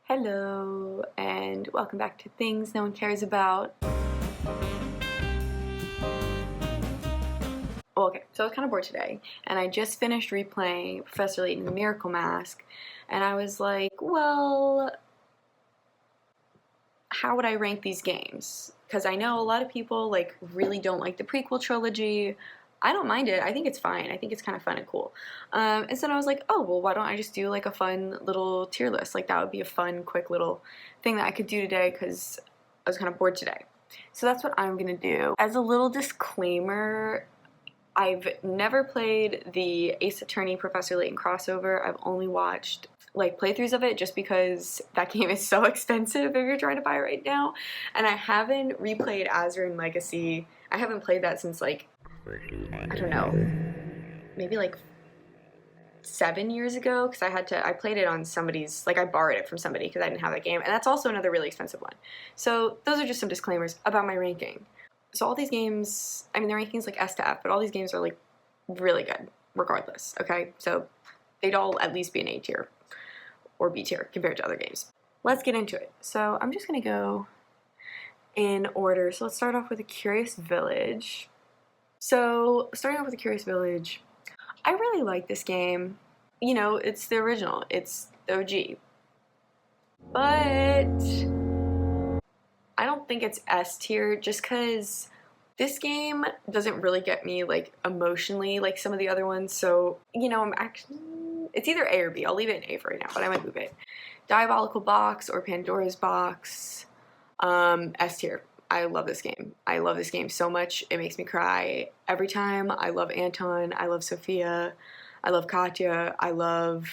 Hello, and welcome back to Things No One Cares About. Okay, so I was kind of bored today, and I just finished replaying Professor Layton, the Miracle Mask, and I was like, well, how would I rank these games? Because I know a lot of people, really don't like the prequel trilogy. I don't mind it. I think it's fine. I think it's kind of fun and cool. And so I was like, oh, well, why don't I just do, a fun little tier list? That would be a fun, quick little thing that I could do today because I was kind of bored today. So that's what I'm going to do. As a little disclaimer, I've never played the Ace Attorney Professor Layton crossover. I've only watched playthroughs of it just because that game is so expensive if you're trying to buy it right now. And I haven't replayed Azure Legacy. I haven't played that since I don't know, maybe 7 years ago, because I played it on somebody's, I borrowed it from somebody because I didn't have that game, and that's also another really expensive one. So those are just some disclaimers about my ranking. So all these games, I mean, the ranking's S to F, but all these games are really good, regardless, okay? So they'd all at least be an A tier or B tier compared to other games. Let's get into it. So I'm just gonna go in order. So let's start off with A Curious Village. So, starting off with The Curious Village, I really like this game. You know, it's the original. It's the OG. But I don't think it's S tier just because this game doesn't really get me, emotionally like some of the other ones. So, you know, it's either A or B. I'll leave it in A for right now, but I might move it. Diabolical Box or Pandora's Box, S tier. I love this game. I love this game so much. It makes me cry every time. I love Anton. I love Sophia. I love Katya. I love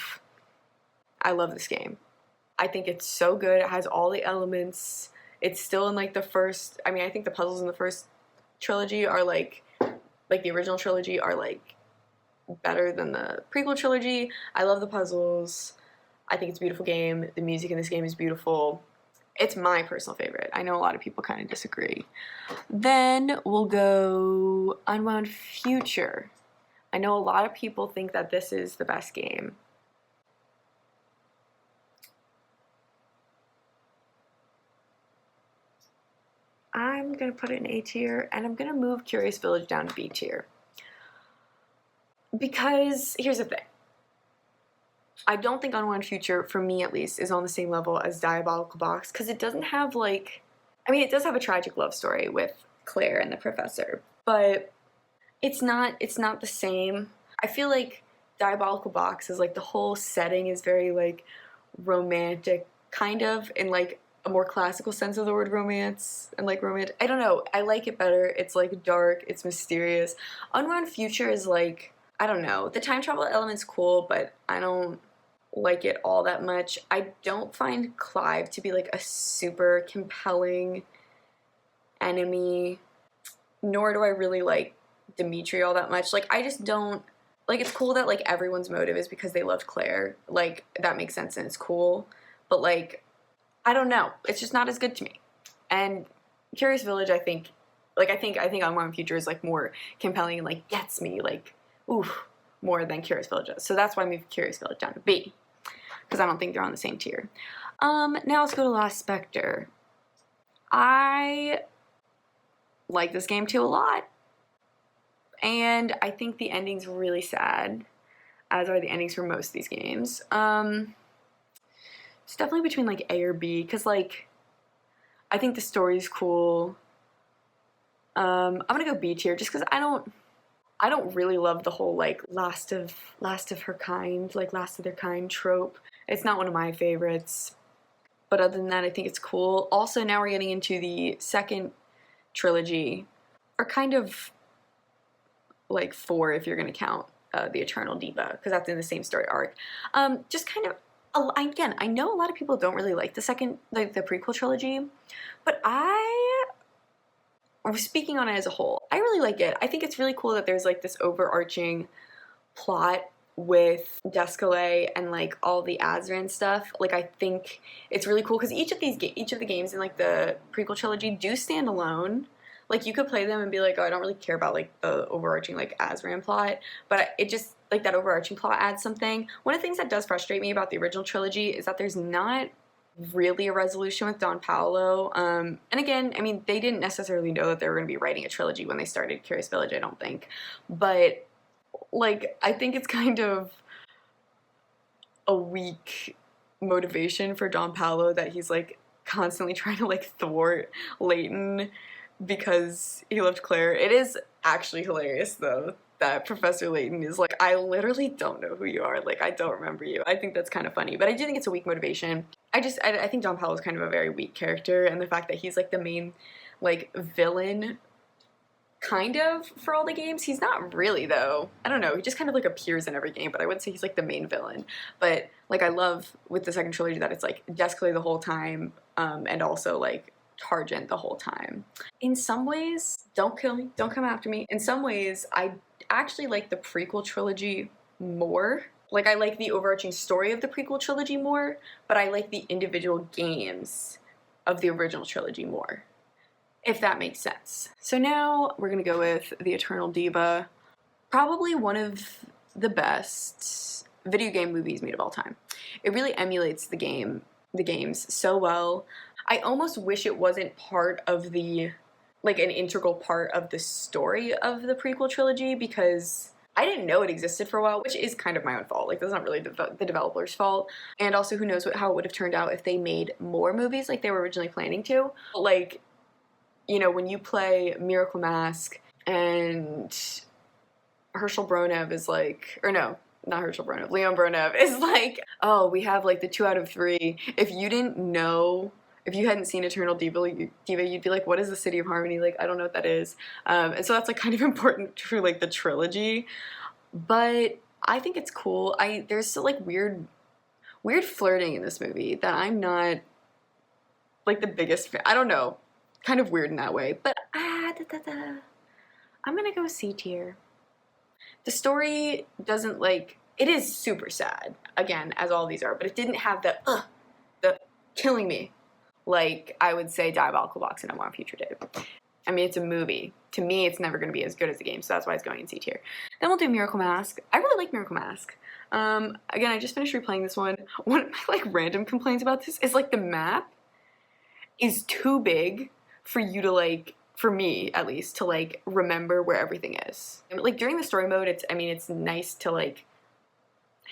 this game. I think it's so good. It has all the elements. It's still in the first, I mean, I think the puzzles in the first trilogy are like the original trilogy are better than the prequel trilogy. I love the puzzles. I think it's a beautiful game. The music in this game is beautiful. It's my personal favorite. I know a lot of people kind of disagree. Then we'll go Unwound Future. I know a lot of people think that this is the best game. I'm going to put it in A tier, and I'm going to move Curious Village down to B tier. Because, here's the thing. I don't think Unwound Future, for me at least, is on the same level as Diabolical Box, because it doesn't have, I mean, it does have a tragic love story with Claire and the professor, but it's not the same. I feel like Diabolical Box is, the whole setting is very, romantic, kind of, in, a more classical sense of the word romance, and, romantic. I don't know. I like it better. It's, dark. It's mysterious. Unwound Future is, I don't know. The time travel element's cool, but I don't like it all that much. I don't find Clive to be a super compelling enemy, nor do I really like Dimitri all that much. I just don't, it's cool that everyone's motive is because they loved Claire. That makes sense and it's cool, but I don't know. It's just not as good to me. And Curious Village, I think Unwound Future is more compelling and gets me oof, more than Curious Village does. So that's why I moved Curious Village down to B, because I don't think they're on the same tier. Now let's go to Last Spectre. I like this game too a lot, and I think the ending's really sad, as are the endings for most of these games. It's definitely between A or B, because I think the story's cool. I'm gonna go B tier just because I don't really love the whole last of her kind, last of their kind trope. It's not one of my favorites. But other than that, I think it's cool. Also, now we're getting into the second trilogy, or kind of 4 if you're going to count the Eternal Diva, because that's in the same story arc. Just kind of, again, I know a lot of people don't really like the second, the prequel trilogy, but speaking on it as a whole, I really like it. I think it's really cool that there's this overarching plot with Descalais and all the Azran stuff. I think it's really cool because each of the games in the prequel trilogy do stand alone. You could play them and be oh, I don't really care about the overarching Azran plot, but it just that overarching plot adds something. One of the things that does frustrate me about the original trilogy is that there's not really a resolution with Don Paolo. And again, I mean, they didn't necessarily know that they were going to be writing a trilogy when they started Curious Village, I don't think. But, like, I think it's kind of a weak motivation for Don Paolo that he's, like, constantly trying to, like, thwart Layton because he loved Claire. It is actually hilarious, though, that Professor Layton is like, I literally don't know who you are. Like, I don't remember you. I think that's kind of funny, but I do think it's a weak motivation. I think Don Paolo is kind of a very weak character, and the fact that he's, like, the main, like, villain, kind of, for all the games. He's not really, though. I don't know. He just kind of, like, appears in every game, but I wouldn't say he's, like, the main villain. But, like, I love, with the second trilogy, that it's, like, Desclée the whole time, and also, like, Targent the whole time. In some ways, don't kill me, don't come after me. In some ways, I actually like the prequel trilogy more. Like, I like the overarching story of the prequel trilogy more, but I like the individual games of the original trilogy more, if that makes sense. So now we're gonna go with the Eternal Diva. Probably one of the best video game movies made of all time. It really emulates the games so well. I almost wish it wasn't part of the, like, an integral part of the story of the prequel trilogy, because I didn't know it existed for a while, which is kind of my own fault. Like, that's not really the developer's fault. And also, who knows how it would have turned out if they made more movies like they were originally planning to. Like, you know, when you play Miracle Mask and Herschel Bronev is like, or no, not Herschel Bronev, Leon Bronev is like, oh, we have, like, the 2 out of 3. If you didn't know, if you hadn't seen Eternal Diva, you'd be like, what is the City of Harmony? Like, I don't know what that is. And so that's, like, kind of important for, like, the trilogy. But I think it's cool. There's still, like, weird flirting in this movie that I'm not, like, the biggest fan. I don't know. Kind of weird in that way. But, I'm gonna go C tier. The story doesn't, like, it is super sad, again, as all these are, but it didn't have the killing me, like I would say Diabolical Box and I Want Future did. I mean, it's a movie. To me, it's never going to be as good as the game, so that's why it's going in C tier. Then we'll do Miracle Mask. I really like Miracle Mask. Again, I just finished replaying this one. One of my, like, random complaints about this is, like, the map is too big for you to, like, for me, at least, to, like, remember where everything is. And, like, during the story mode, it's nice to, like,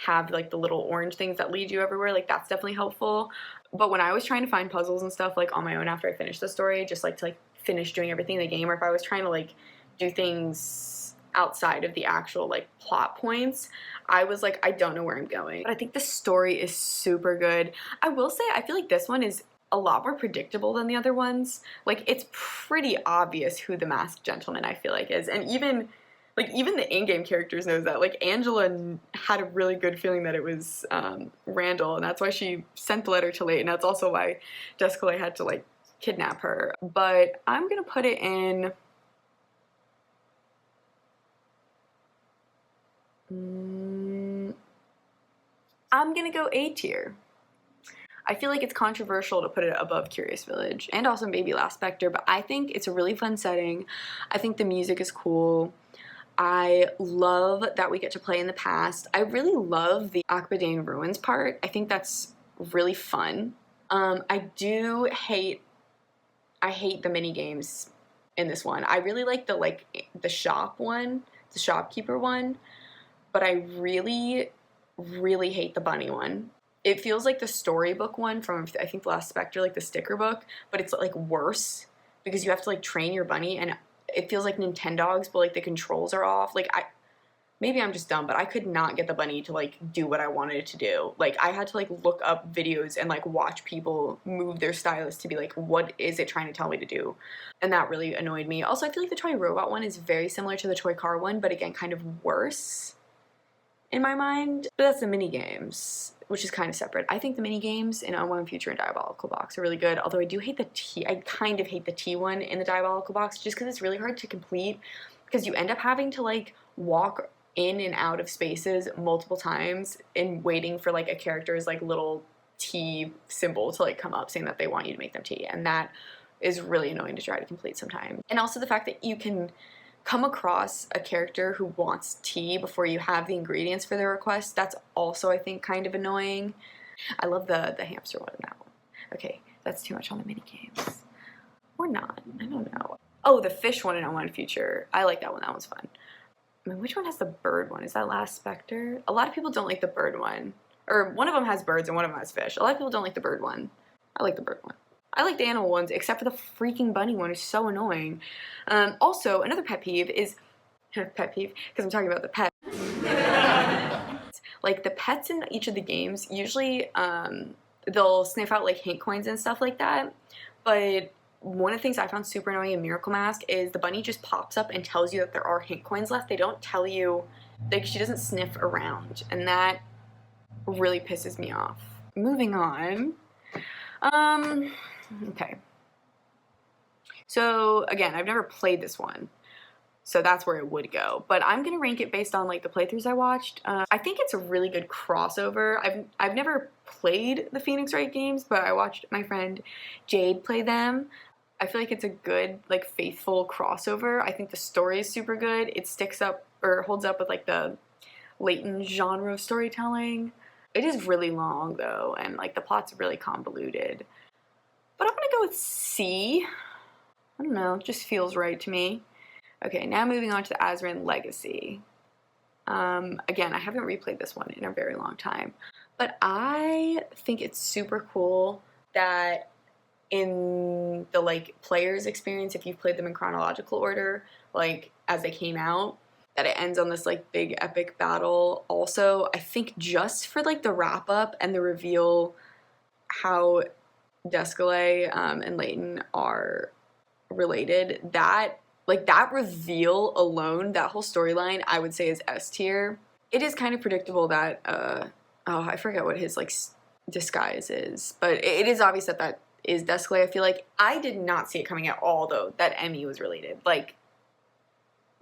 have, like, the little orange things that lead you everywhere. Like, that's definitely helpful. But when I was trying to find puzzles and stuff, like, on my own after I finished the story, just, like, to, like, finish doing everything in the game, or if I was trying to, like, do things outside of the actual, like, plot points, I was like, I don't know where I'm going. But I think the story is super good. I will say, I feel like this one is a lot more predictable than the other ones. Like, it's pretty obvious who the Masked Gentleman, I feel like, is. And even the in-game characters knows that. Like, Angela had a really good feeling that it was Randall, and that's why she sent the letter to Layton. That's also why Desclée had to, like, kidnap her. But I'm gonna put it in... I'm gonna go A tier. I feel like it's controversial to put it above Curious Village and also maybe Last Spectre, but I think it's a really fun setting. I think the music is cool. I love that we get to play in the past. I really love the Akbadain Ruins part. I think that's really fun. I hate the mini games in this one. I really like the shop one, the shopkeeper one, but I really, really hate the bunny one. It feels like the storybook one from, I think, The Last Spectre, like the sticker book, but it's, like, worse because you have to, like, train your bunny, and it feels like Nintendogs, but, like, the controls are off. Like, maybe I'm just dumb, but I could not get the bunny to, like, do what I wanted it to do. Like, I had to, like, look up videos and, like, watch people move their stylus to be like, what is it trying to tell me to do? And that really annoyed me. Also, I feel like the toy robot one is very similar to the toy car one, but again, kind of worse in my mind. But that's the mini games, which is kind of separate. I think the mini games in Unwound Future and Diabolical Box are really good, although I do hate the T. I kind of hate the T one in the Diabolical Box just because it's really hard to complete, because you end up having to, like, walk in and out of spaces multiple times and waiting for, like, a character's, like, little T symbol to, like, come up saying that they want you to make them T, and that is really annoying to try to complete sometimes. And also the fact that you can come across a character who wants tea before you have the ingredients for their request, that's also, I think, kind of annoying. I love the hamster one in that one. Okay, that's too much on the mini games. Or not. I don't know. Oh, the fish one in Unwound Future. I like that one. That one's fun. I mean, which one has the bird one? Is that Last Spectre? A lot of people don't like the bird one. Or one of them has birds and one of them has fish. A lot of people don't like the bird one. I like the bird one. I like the animal ones, except for the freaking bunny one. It's so annoying. Also, another pet peeve is... pet peeve, because I'm talking about the pet. Like, the pets in each of the games, usually they'll sniff out, like, hint coins and stuff like that. But one of the things I found super annoying in Miracle Mask is the bunny just pops up and tells you that there are hint coins left. They don't tell you, like, she doesn't sniff around. And that really pisses me off. Moving on. Okay. So, again, I've never played this one, so that's where it would go. But I'm gonna rank it based on, like, the playthroughs I watched. I think it's a really good crossover. I've never played the Phoenix Wright games, but I watched my friend Jade play them. I feel like it's a good, like, faithful crossover. I think the story is super good. It sticks up, or holds up with, like, the Layton genre of storytelling. It is really long, though, and, like, the plot's really convoluted. But I'm gonna go with C. I don't know, it just feels right to me. Okay, now moving on to the Azran Legacy. Again, I haven't replayed this one in a very long time, but I think it's super cool that in the, like, player's experience, if you've played them in chronological order, like, as they came out, that it ends on this, like, big epic battle. Also, I think just for, like, the wrap-up and the reveal how Descalay and Layton are related, that reveal alone, that whole storyline, I would say is S tier. It is kind of predictable that, oh, I forget what his, like, disguise is, but it is obvious that that is Descalay. I feel like I did not see it coming at all, though, that Emmy was related. Like,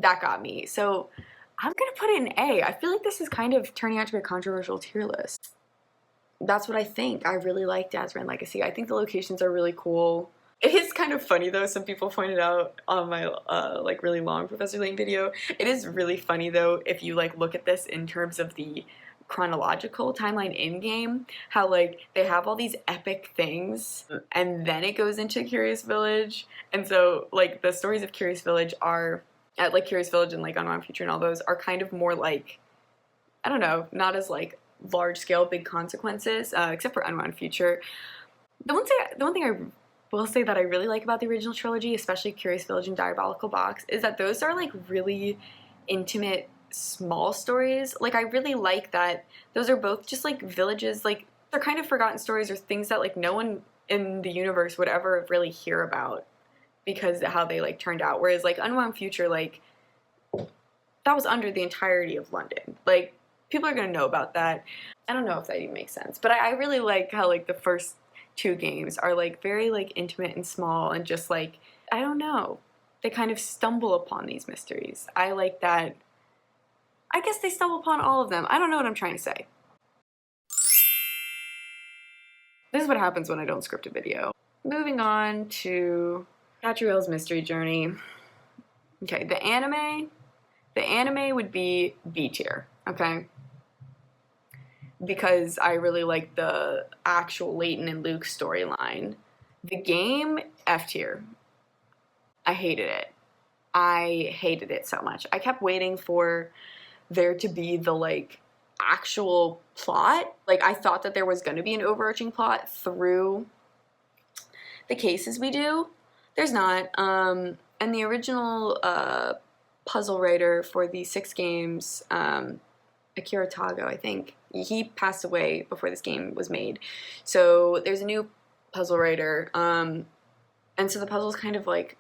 that got me. So I'm gonna put it in A. I feel like this is kind of turning out to be a controversial tier list. That's what I think. I really liked Azran Legacy. I think the locations are really cool. It is kind of funny, though. Some people pointed out on my, like, really long Professor Layton video. It is really funny, though, if you, like, look at this in terms of the chronological timeline in-game, how, like, they have all these epic things, and then it goes into Curious Village. And so, like, the stories of Curious Village are, like, Curious Village and, like, Unwound Future and all those are kind of more, like, I don't know, not as, like, large-scale, big consequences, except for Unwound Future. The one thing I will say that I really like about the original trilogy, especially Curious Village and Diabolical Box, is that those are, like, really intimate, small stories. Like, I really like that those are both just, like, villages, like, they're kind of forgotten stories or things that, like, no one in the universe would ever really hear about because of how they, like, turned out. Whereas, like, Unwound Future, like, that was under the entirety of London. Like, people are gonna know about that. I don't know if that even makes sense, but I really like how, like, the first two games are, like, very, like, intimate and small and just, like, I don't know, they kind of stumble upon these mysteries. I like that. I guess they stumble upon all of them. I don't know what I'm trying to say. This is what happens when I don't script a video. Moving on to Katrielle's Mystery Journey. Okay, the anime would be B tier, okay? Because I really like the actual Layton and Luke storyline. The game, F tier. I hated it. I hated it so much. I kept waiting for there to be the, like, actual plot. Like, I thought that there was going to be an overarching plot through the cases we do. There's not. And the original puzzle writer for the 6 games, Akira Tago, I think, he passed away before this game was made. So there's a new puzzle writer, and so the puzzles kind of, like,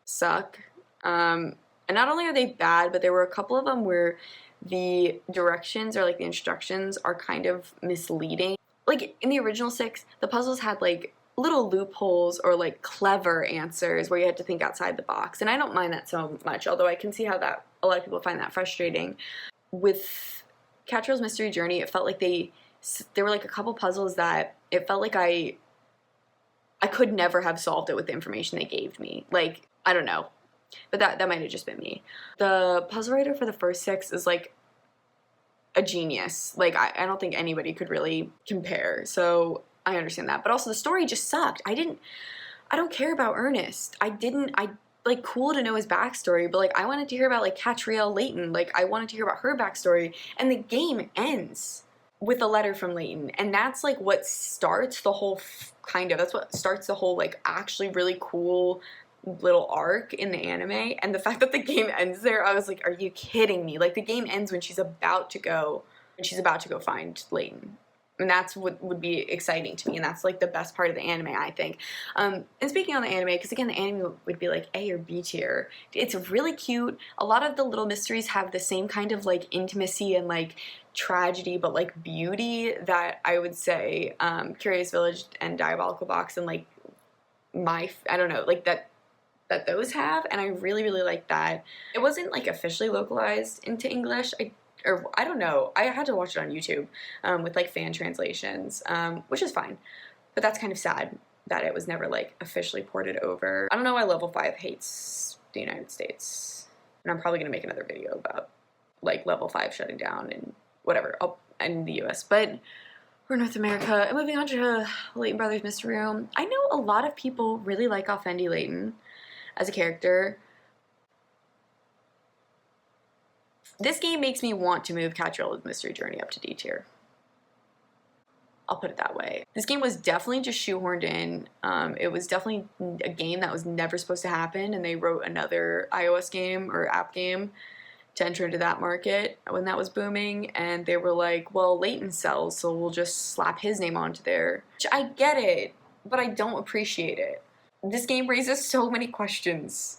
suck. And not only are they bad, but there were a couple of them where the directions or, like, the instructions are kind of misleading. Like, in the original 6, the puzzles had, like, little loopholes or, like, clever answers where you had to think outside the box, and I don't mind that so much, although I can see how that a lot of people find that frustrating. With Katrielle's Mystery Journey, it felt like there were, like, a couple puzzles that it felt like I could never have solved it with the information they gave me. Like, I don't know. But that might have just been me. The puzzle writer for the first 6 is, like, a genius. Like, I don't think anybody could really compare. So I understand that. But also the story just sucked. I don't care about Ernest. Like, cool to know his backstory, but, like, I wanted to hear about, like, Katrielle Layton. Like, I wanted to hear about her backstory. And the game ends with a letter from Layton. And that's, like, what starts the whole, that's what starts the whole, like, actually really cool little arc in the anime. And the fact that the game ends there, I was like, are you kidding me? Like, the game ends when she's about to go find Layton. And that's what would be exciting to me, and that's, like, the best part of the anime, I think. And speaking on the anime, because, again, the anime would be, like, A or B tier. It's really cute. A lot of the little mysteries have the same kind of, like, intimacy and, like, tragedy, but, like, beauty that I would say Curious Village and Diabolical Box and, like, I don't know, like, that those have, and I really, really like that. It wasn't, like, officially localized into English. I don't know. I had to watch it on YouTube with, like, fan translations, which is fine. But that's kind of sad that it was never, like, officially ported over. I don't know why Level 5 hates the United States. And I'm probably going to make another video about, like, Level 5 shutting down and whatever in the US. But we're North America. And moving on to Layton Brothers Mystery Room. I know a lot of people really like Offendy Layton as a character. This game makes me want to move Katrielle's Mystery Journey up to D tier. I'll put it that way. This game was definitely just shoehorned in. It was definitely a game that was never supposed to happen, and they wrote another iOS game or app game to enter into that market when that was booming, and they were like, well, Layton sells, so we'll just slap his name onto there. Which I get it, but I don't appreciate it. This game raises so many questions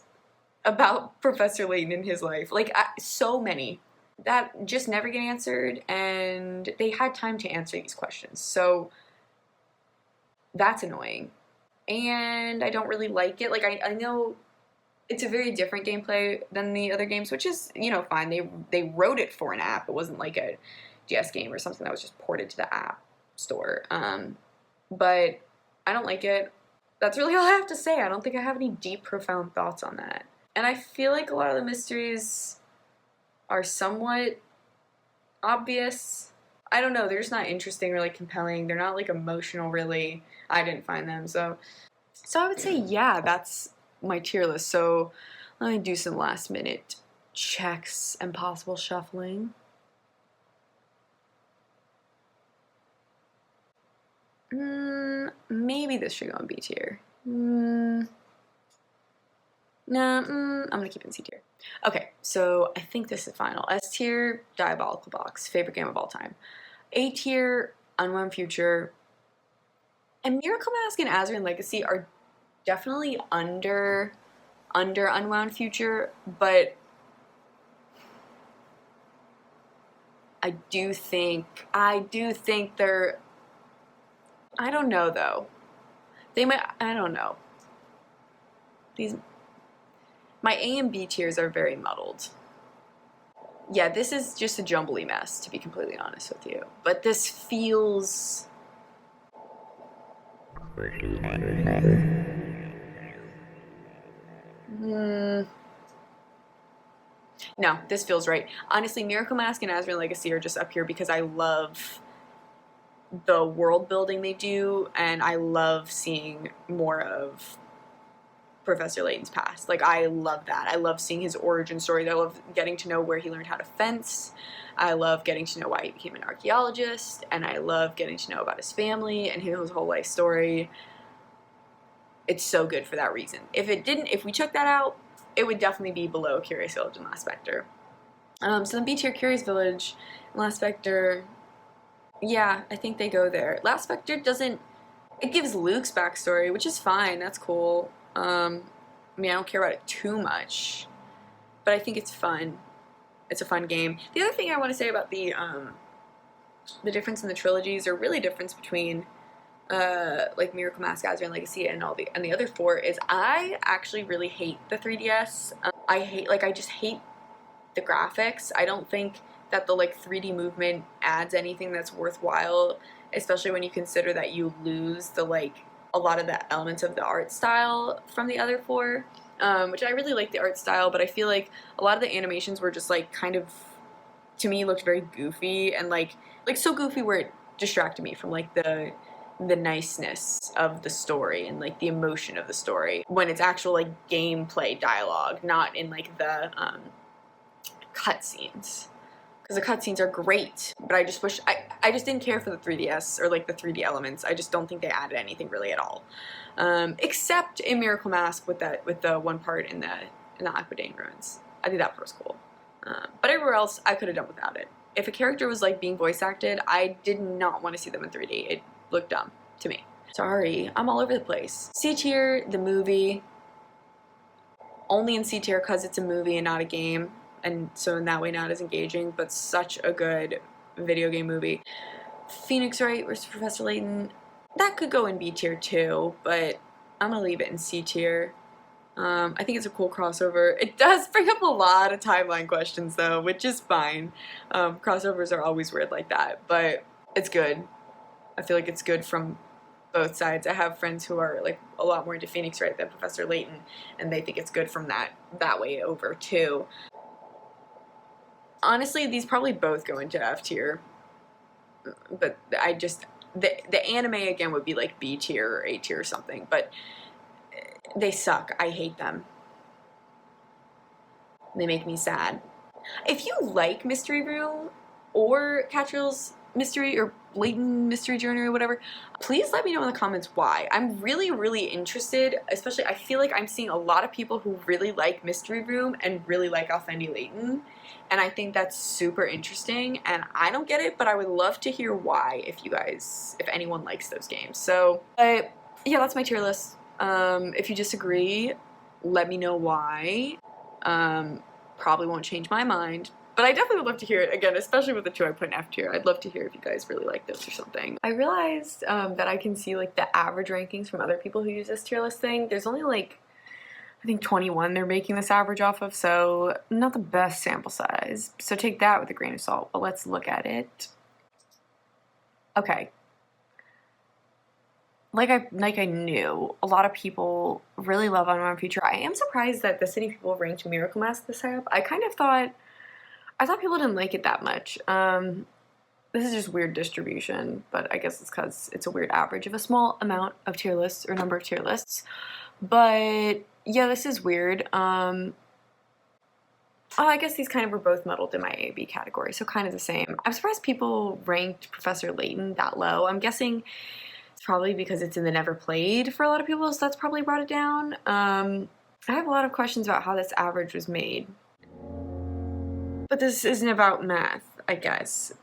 about Professor Layton in his life. Like, so many that just never get answered, and they had time to answer these questions. So that's annoying. And I don't really like it. Like, I know it's a very different gameplay than the other games, which is, you know, fine. They wrote it for an app. It wasn't like a DS game or something that was just ported to the app store. But I don't like it. That's really all I have to say. I don't think I have any deep, profound thoughts on that. And I feel like a lot of the mysteries are somewhat obvious. I don't know, they're just not interesting or, like, compelling. They're not, like, emotional, really. I didn't find them. So I would say, yeah, that's my tier list. So let me do some last minute checks and possible shuffling. Maybe this should go in B tier. Nah, I'm gonna keep it in C tier. Okay, so I think this is final. S tier, Diabolical Box, favorite game of all time. A tier, Unwound Future. And Miracle Mask and Azrian Legacy are definitely under Unwound Future, but I do think they're, I don't know though. They might, I don't know. My A and B tiers are very muddled. Yeah, this is just a jumbly mess, to be completely honest with you. But this feels... No, this feels right. Honestly, Miracle Mask and Azrian Legacy are just up here because I love the world building they do, and I love seeing more of Professor Layton's past. Like, I love that. I love seeing his origin story. I love getting to know where he learned how to fence. I love getting to know why he became an archaeologist, and I love getting to know about his family and his whole life story. It's so good for that reason. If we took that out, it would definitely be below Curious Village and Last Vector. So then B tier, Curious Village and Last Vector, yeah, I think they go there. Last Vector doesn't, it gives Luke's backstory, which is fine, that's cool. I mean, I don't care about it too much, but I think it's fun. It's a fun game. The other thing I want to say about the difference in the trilogies, or really difference between like Miracle Mask, Azrian Legacy, and the other four, is I actually really hate the 3DS. I just hate the graphics. I don't think that the, like, 3D movement adds anything that's worthwhile, especially when you consider that you lose the, like, a lot of the elements of the art style from the other four, which I really like the art style, but I feel like a lot of the animations were just, like, kind of, to me, looked very goofy, and like so goofy where it distracted me from, like, the the niceness of the story and like the emotion of the story when it's actual like gameplay dialogue, not in like the cutscenes. Because the cutscenes are great, but I just wish I just didn't care for the 3DS or like the 3D elements. I just don't think they added anything really at all, except in Miracle Mask with the one part in the Aquitaine ruins. I think that part was cool, but everywhere else I could have done without it. If a character was like being voice acted, I did not want to see them in 3D. It looked dumb to me. Sorry, I'm all over the place. C tier, the movie. Only in C tier because it's a movie and not a game, and so in that way not as engaging, but such a good video game movie. Phoenix Wright versus Professor Layton, that could go in B tier too, but I'm gonna leave it in C tier. I think it's a cool crossover. It does bring up a lot of timeline questions though, which is fine. Crossovers are always weird like that, but it's good. I feel like it's good from both sides. I have friends who are like a lot more into Phoenix Wright than Professor Layton, and they think it's good from that way over too. Honestly, these probably both go into F tier, but I just the anime again would be like B tier or A tier or something, but they suck. I hate them. They make me sad. If you like Mystery Room or Katrielle's Mystery or Layton Mystery Journey or whatever, please let me know in the comments why. I'm really, really interested, especially I feel like I'm seeing a lot of people who really like Mystery Room and really like Alfendi Layton, and I think that's super interesting, and I don't get it, but I would love to hear why if anyone likes those games. So, yeah, that's my tier list. If you disagree, let me know why. Probably won't change my mind, but I definitely would love to hear it again, especially with the two I put in F tier. I'd love to hear if you guys really like those or something. I realized that I can see like the average rankings from other people who use this tier list thing. There's only like, I think 21 they're making this average off of, so not the best sample size. So take that with a grain of salt, but let's look at it. Okay. Like I knew, a lot of people really love Unbound Future. I am surprised that the City people ranked Miracle Mask this high up. I thought people didn't like it that much. This is just weird distribution, but I guess it's because it's a weird average of a small amount of tier lists or number of tier lists. But yeah, this is weird. Oh, I guess these kind of were both muddled in my A, B category, so kind of the same. I'm surprised people ranked Professor Layton that low. I'm guessing it's probably because it's in the never played for a lot of people, so that's probably brought it down. I have a lot of questions about how this average was made. But this isn't about math, I guess.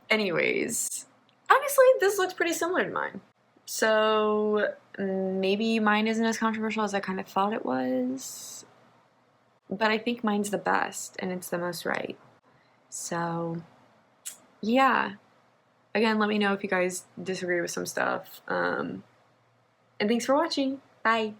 Anyways, honestly, this looks pretty similar to mine. So maybe mine isn't as controversial as I kind of thought it was. But I think mine's the best, and it's the most right. So, yeah. Again, let me know if you guys disagree with some stuff. And thanks for watching. Bye.